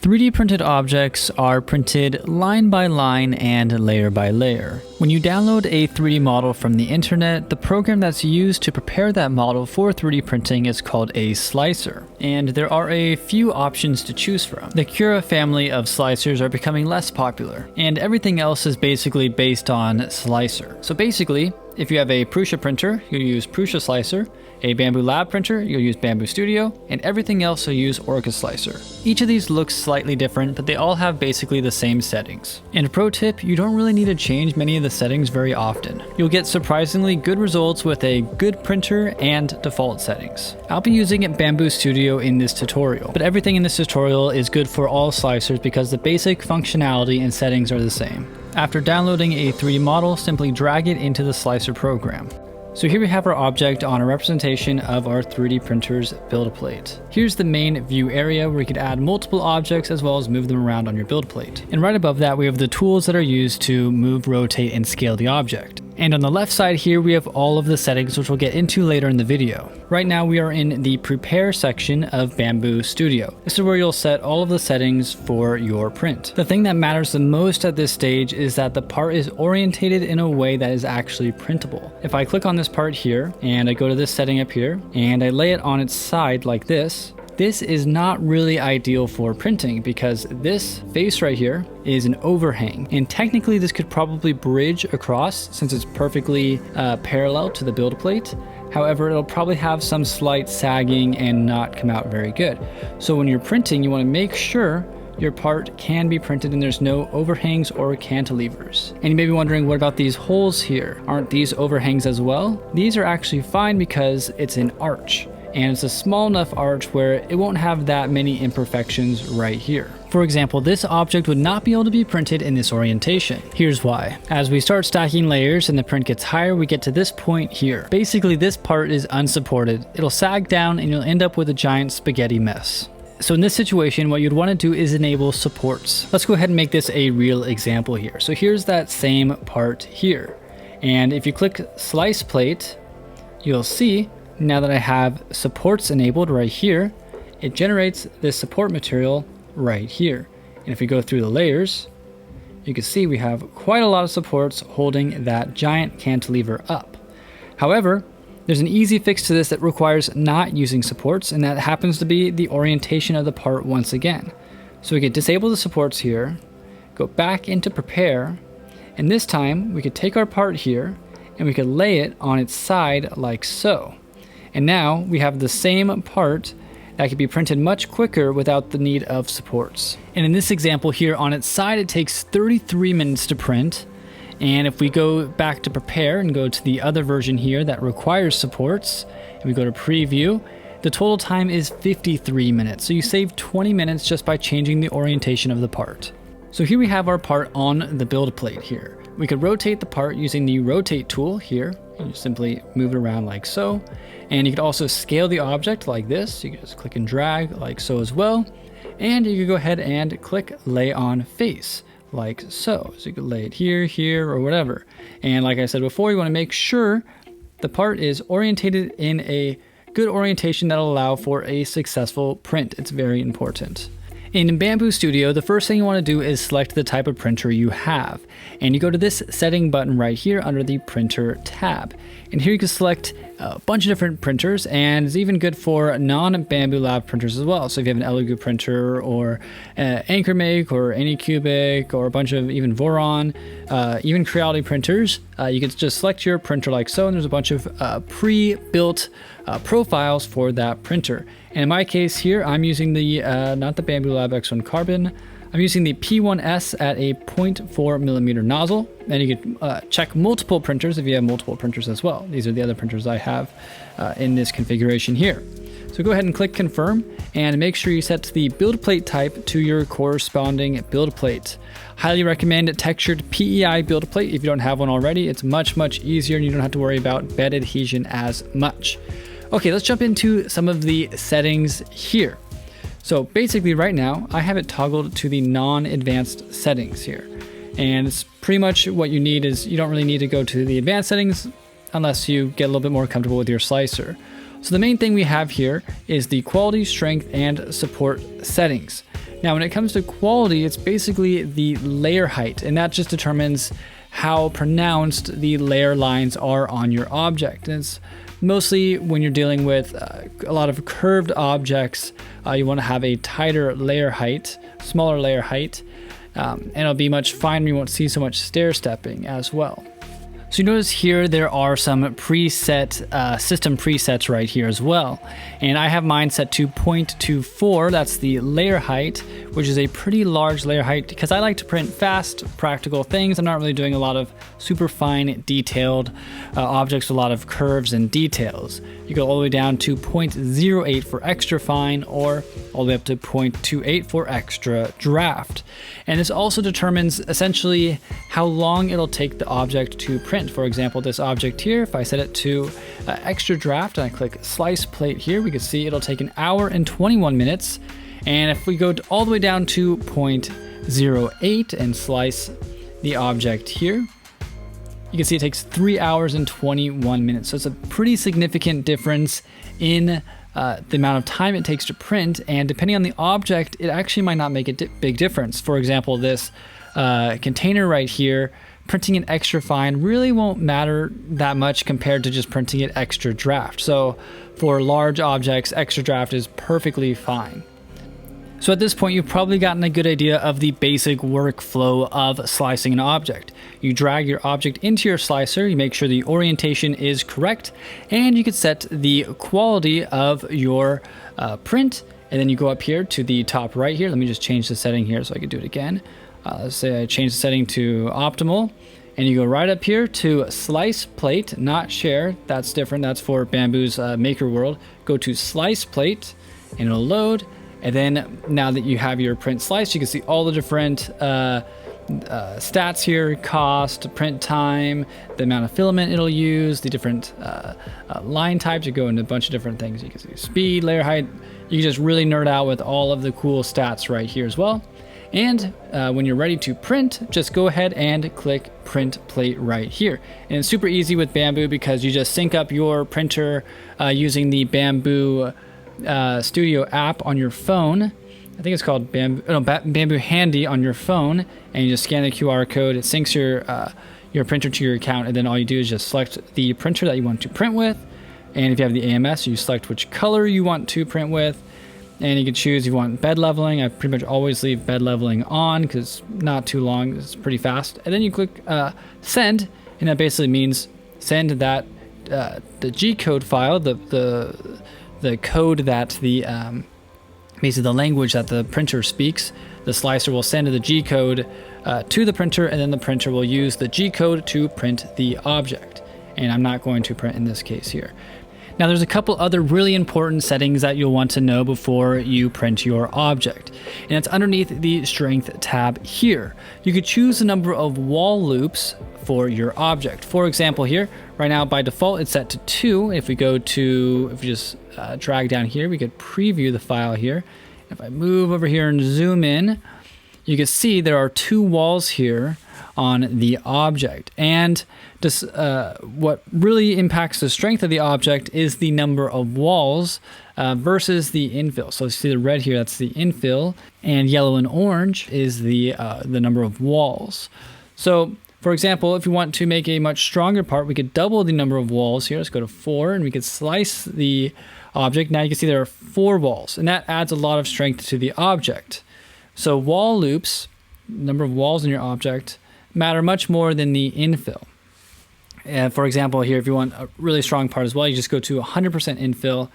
3D printed objects are printed line by line and layer by layer. When you download a 3D model from the internet, the program that's used to prepare that model for 3D printing is called a slicer, and there are a few options to choose from. The Cura family of slicers are becoming less popular, and everything else is basically based on slicer. So basically, if you have a Prusa printer, you'll use Prusa Slicer, a Bamboo Lab printer, you'll use Bamboo Studio, and everything else you'll use Orca Slicer. Each of these looks slightly different, but they all have basically the same settings. And a pro tip, you don't really need to change many of the settings very often. You'll get surprisingly good results with a good printer and default settings. I'll be using Bamboo Studio in this tutorial, but everything in this tutorial is good for all slicers because the basic functionality and settings are the same. After downloading a 3D model, simply drag it into the slicer program. So here we have our object on a representation of our 3D printer's build plate. Here's the main view area where you could add multiple objects as well as move them around on your build plate. And right above that we have the tools that are used to move, rotate, and scale the object. And on the left side here we have all of the settings which we'll get into later in the video. Right now we are in the prepare section of Bamboo Studio. This is where you'll set all of the settings for your print. The thing that matters the most at this stage is that the part is orientated in a way that is actually printable. If I click on this part here and I go to this setting up here and I lay it on its side like this is not really ideal for printing because this face right here is an overhang, and technically this could probably bridge across since it's perfectly parallel to the build plate. However, it'll probably have some slight sagging and not come out very good. So when you're printing, you want to make sure your part can be printed and there's no overhangs or cantilevers. And you may be wondering, what about these holes here? Aren't these overhangs as well? These are actually fine because it's an arch. And it's a small enough arch where it won't have that many imperfections right here. For example, this object would not be able to be printed in this orientation. Here's why. As we start stacking layers and the print gets higher, we get to this point here. Basically, this part is unsupported. It'll sag down and you'll end up with a giant spaghetti mess. So in this situation, what you'd want to do is enable supports. Let's go ahead and make this a real example here. So here's that same part here. And if you click slice plate, you'll see now that I have supports enabled right here, it generates this support material right here. And if we go through the layers, you can see we have quite a lot of supports holding that giant cantilever up. However, there's an easy fix to this that requires not using supports, and that happens to be the orientation of the part once again. So we could disable the supports here, go back into prepare, and this time we could take our part here and we could lay it on its side like so. And now we have the same part that can be printed much quicker without the need of supports. And in this example here, on its side, it takes 33 minutes to print. And if we go back to prepare and go to the other version here that requires supports, and we go to preview, the total time is 53 minutes. So you save 20 minutes just by changing the orientation of the part. So here we have our part on the build plate here. We could rotate the part using the rotate tool here. You simply move it around like so. And you could also scale the object like this. You can just click and drag like so as well. And you could go ahead and click lay on face like so. So you could lay it here, here, or whatever. And like I said before, you want to make sure the part is orientated in a good orientation that'll allow for a successful print. It's very important. In Bamboo Studio, the first thing you want to do is select the type of printer you have. And you go to this setting button right here under the printer tab. And here you can select a bunch of different printers, and it's even good for non-Bamboo Lab printers as well. So if you have an Elegoo printer or AnchorMake or Anycubic or a bunch of even Voron, even Creality printers, you can just select your printer like so, and there's a bunch of pre-built profiles for that printer. And in my case here, I'm using the, not the Bamboo Lab X1 Carbon, I'm using the P1S at a 0.4 millimeter nozzle. And you can check multiple printers if you have multiple printers as well. These are the other printers I have in this configuration here. So go ahead and click confirm and make sure you set the build plate type to your corresponding build plate. Highly recommend textured PEI build plate if you don't have one already. It's much easier and you don't have to worry about bed adhesion as much. Okay, let's jump into some of the settings here. So basically right now, I have it toggled to the non-advanced settings here. And it's pretty much what you need is you don't really need to go to the advanced settings unless you get a little bit more comfortable with your slicer. So the main thing we have here is the quality, strength, and support settings. Now, when it comes to quality, it's basically the layer height, and that just determines how pronounced the layer lines are on your object. And it's mostly when you're dealing with a lot of curved objects, you want to have a tighter layer height, smaller layer height, and it'll be much finer. You won't see so much stair stepping as well. So you notice here there are some preset system presets right here as well, and I have mine set to 0.24. That's the layer height, which is a pretty large layer height because I like to print fast, practical things. I'm not really doing a lot of super fine, detailed objects with a lot of curves and details. You go all the way down to 0.08 for extra fine, or all the way up to 0.28 for extra draft. And this also determines essentially how long it'll take the object to print. For example, this object here, if I set it to extra draft and I click slice plate here, we can see it'll take 1 hour and 21 minutes. And if we go all the way down to 0.08 and slice the object here, you can see it takes 3 hours and 21 minutes. So it's a pretty significant difference in the amount of time it takes to print, and depending on the object, it actually might not make a big difference. For example, this container right here, printing it extra fine really won't matter that much compared to just printing it extra draft. So for large objects, extra draft is perfectly fine. So at this point, you've probably gotten a good idea of the basic workflow of slicing an object. You drag your object into your slicer, you make sure the orientation is correct, and you can set the quality of your print, and then you go up here to the top right here. Let me just change the setting here so I can do it again. Let's say I change the setting to optimal, and you go right up here to slice plate, not share. That's different. That's for Bamboo's Maker World. Go to slice plate, and it'll load. And then now that you have your print sliced, you can see all the different stats here: cost, print time, the amount of filament it'll use, the different line types. You go into a bunch of different things. You can see speed, layer height. You can just really nerd out with all of the cool stats right here as well. And when you're ready to print, just go ahead and click print plate right here. And it's super easy with Bamboo because you just sync up your printer using the Bamboo Studio app on your phone. I think it's called Bamboo Handy on your phone, and you just scan the QR code. It syncs your printer to your account, and then all you do is just select the printer that you want to print with. And if you have the AMS, you select which color you want to print with, and you can choose if you want bed leveling. I pretty much always leave bed leveling on because it's not too long, it's pretty fast. And then you click send, and that basically means send that the G-code file, the code that the basically the language that the printer speaks. The slicer will send the G-code to the printer, and then the printer will use the G-code to print the object. And I'm not going to print in this case here. Now there's a couple other really important settings that you'll want to know before you print your object, and it's underneath the strength tab here. You could choose the number of wall loops for your object. For example here, right now by default it's set to 2. If we just drag down here, we could preview the file here. If I move over here and zoom in, you can see there are 2 walls here on the object, and this, what really impacts the strength of the object is the number of walls versus the infill. So you see the red here, that's the infill, and yellow and orange is the number of walls. So for example, if you want to make a much stronger part, we could double the number of walls here. Let's go to 4, and we could slice the object. Now you can see there are 4 walls, and that adds a lot of strength to the object. So wall loops, number of walls in your object, matter much more than the infill. For example, here, if you want a really strong part as well, you just go to 100% infill.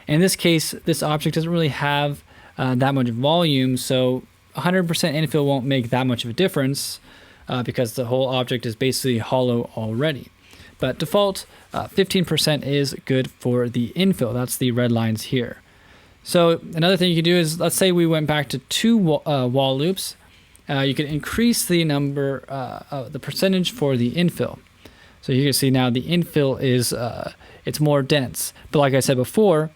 In this case, this object doesn't really have that much volume, so 100% infill won't make that much of a difference because the whole object is basically hollow already. But default, 15% is good for the infill. That's the red lines here. So another thing you can do is, let's say we went back to 2 wall loops. You can increase the number, the percentage for the infill. So you can see now the infill is, it's more dense. But like I said before,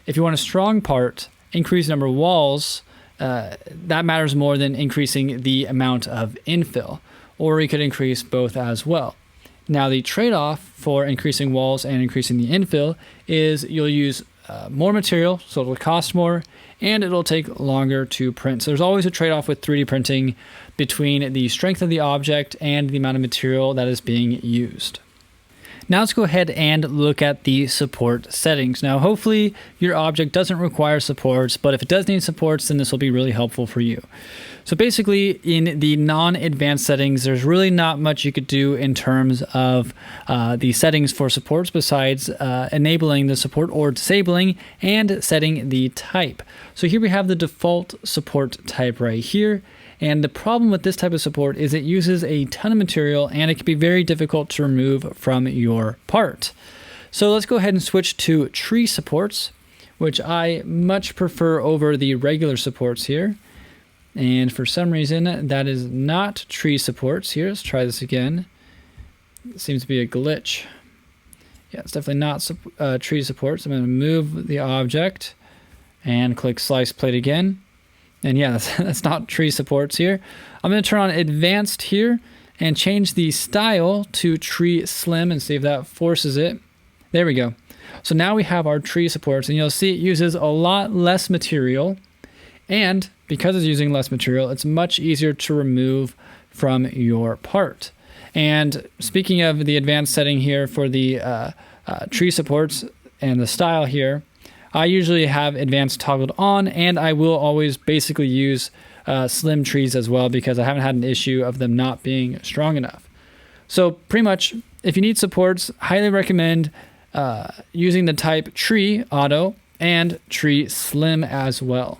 if you want a strong part, increase the number of walls, that matters more than increasing the amount of infill. Or you could increase both as well. Now the trade-off for increasing walls and increasing the infill is you'll use more material, so it'll cost more, and it'll take longer to print. So there's always a trade-off with 3D printing between the strength of the object and the amount of material that is being used. Now let's go ahead and look at the support settings. Now hopefully your object doesn't require supports, but if it does need supports, then this will be really helpful for you. So basically in the non-advanced settings, there's really not much you could do in terms of the settings for supports besides enabling the support or disabling and setting the type. So here we have the default support type right here. And the problem with this type of support is it uses a ton of material and it can be very difficult to remove from your part. So let's go ahead and switch to tree supports, which I much prefer over the regular supports here. And for some reason, that is not tree supports here. Let's try this again. It seems to be a glitch. Yeah, it's definitely not tree supports. I'm going to move the object and click slice plate again. And yeah, that's not tree supports here. I'm going to turn on advanced here and change the style to tree slim and see if that forces it. There we go. So now we have our tree supports, and you'll see it uses a lot less material. And because it's using less material, it's much easier to remove from your part. And speaking of the advanced setting here for the tree supports and the style here, I usually have advanced toggled on, and I will always basically use slim trees as well because I haven't had an issue of them not being strong enough. So pretty much, if you need supports, highly recommend using the type tree auto and tree slim as well.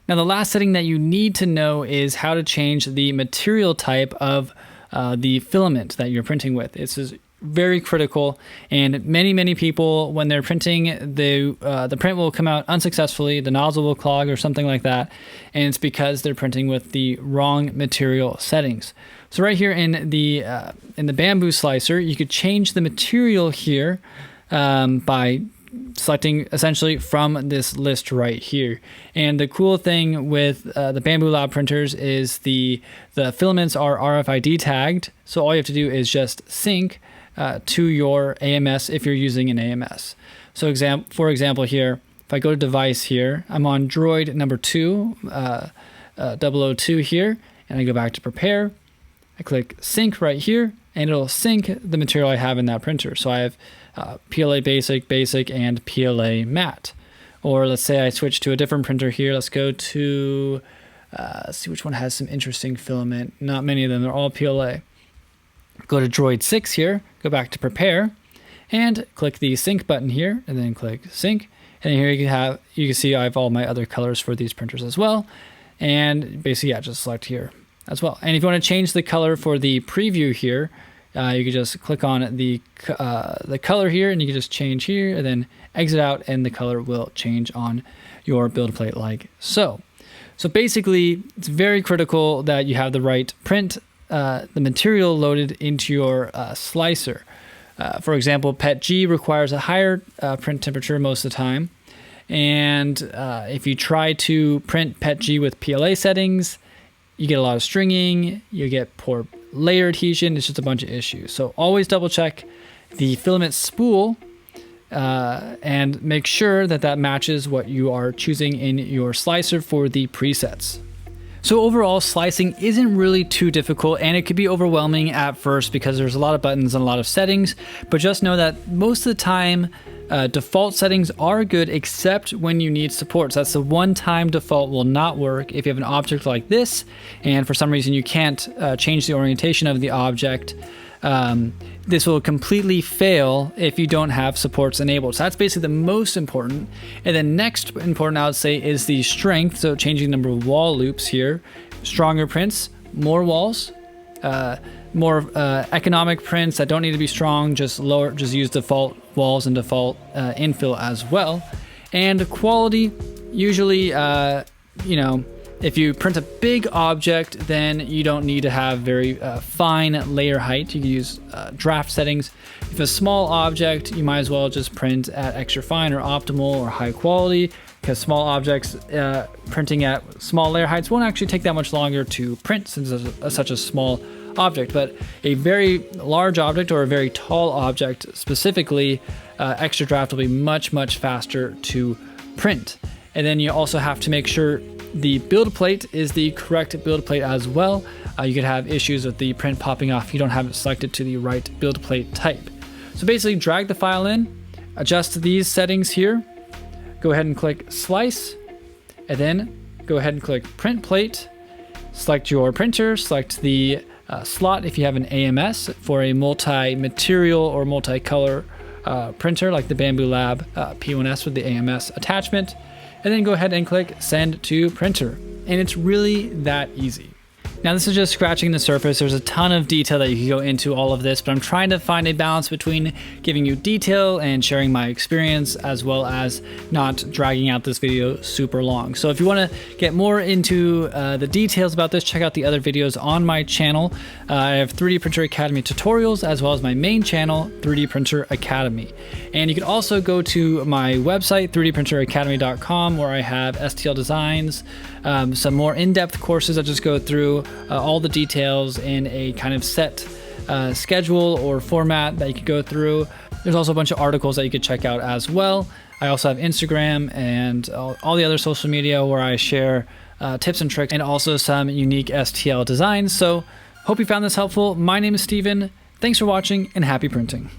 Now the last setting that you need to know is how to change the material type of the filament that you're printing with. This is very critical, and many people, when they're printing, the print will come out unsuccessfully, the nozzle will clog or something like that, and it's because they're printing with the wrong material settings. So right here in the bamboo slicer, you could change the material here by selecting essentially from this list right here. And the cool thing with the Bamboo Lab printers is the filaments are RFID tagged, so all you have to do is just sync to your AMS if you're using an AMS. So for example here, if I go to device here, I'm on droid number 2, 002 here, and I go back to prepare. I click sync right here, and it'll sync the material I have in that printer. So I have PLA basic, and PLA matte. Or let's say I switch to a different printer here. Let's go to, let's see which one has some interesting filament. Not many of them, they're all PLA. Go to Droid 6 here, go back to prepare, and click the sync button here, and then click sync. And here you can see I have all my other colors for these printers as well. And basically, yeah, just select here as well. And if you want to change the color for the preview here, you can just click on the color here, and you can just change here, and then exit out, and the color will change on your build plate like so. So basically, it's very critical that you have the right print, the material loaded into your slicer. For example, PETG requires a higher print temperature most of the time. And if you try to print PETG with PLA settings, you get a lot of stringing, you get poor layer adhesion, it's just a bunch of issues. So always double check the filament spool and make sure that that matches what you are choosing in your slicer for the presets. So overall, slicing isn't really too difficult, and it could be overwhelming at first because there's a lot of buttons and a lot of settings, but just know that most of the time, default settings are good except when you need supports. That's the one time default will not work. If you have an object like this, and for some reason you can't change the orientation of the object, this will completely fail if you don't have supports enabled. So that's basically the most important. And then next important, I would say, is the strength. So changing the number of wall loops here. Stronger prints, more walls, more economic prints that don't need to be strong, just use default walls and default infill as well. And quality, usually, if you print a big object, then you don't need to have very fine layer height. You can use draft settings. If a small object, you might as well just print at extra fine or optimal or high quality, because small objects printing at small layer heights won't actually take that much longer to print since it's such a small object, but a very large object or a very tall object specifically, extra draft will be much, much faster to print. And then you also have to make sure the build plate is the correct build plate as well. You could have issues with the print popping off if you don't have it selected to the right build plate type. So basically drag the file in, adjust these settings here, go ahead and click slice, and then go ahead and click print plate, select your printer, select the slot if you have an AMS for a multi-material or multi-color printer like the Bamboo Lab P1S with the AMS attachment, and then go ahead and click send to printer. And it's really that easy. Now this is just scratching the surface. There's a ton of detail that you can go into all of this, but I'm trying to find a balance between giving you detail and sharing my experience, as well as not dragging out this video super long. So if you want to get more into the details about this, check out the other videos on my channel. I have 3D Printer Academy tutorials, as well as my main channel, 3D Printer Academy. And you can also go to my website, 3dprinteracademy.com, where I have STL designs, some more in-depth courses that just go through all the details in a kind of set schedule or format that you could go through. There's also a bunch of articles that you could check out as well. I also have Instagram and all the other social media where I share tips and tricks and also some unique STL designs. So hope you found this helpful. My name is Steven. Thanks for watching and happy printing.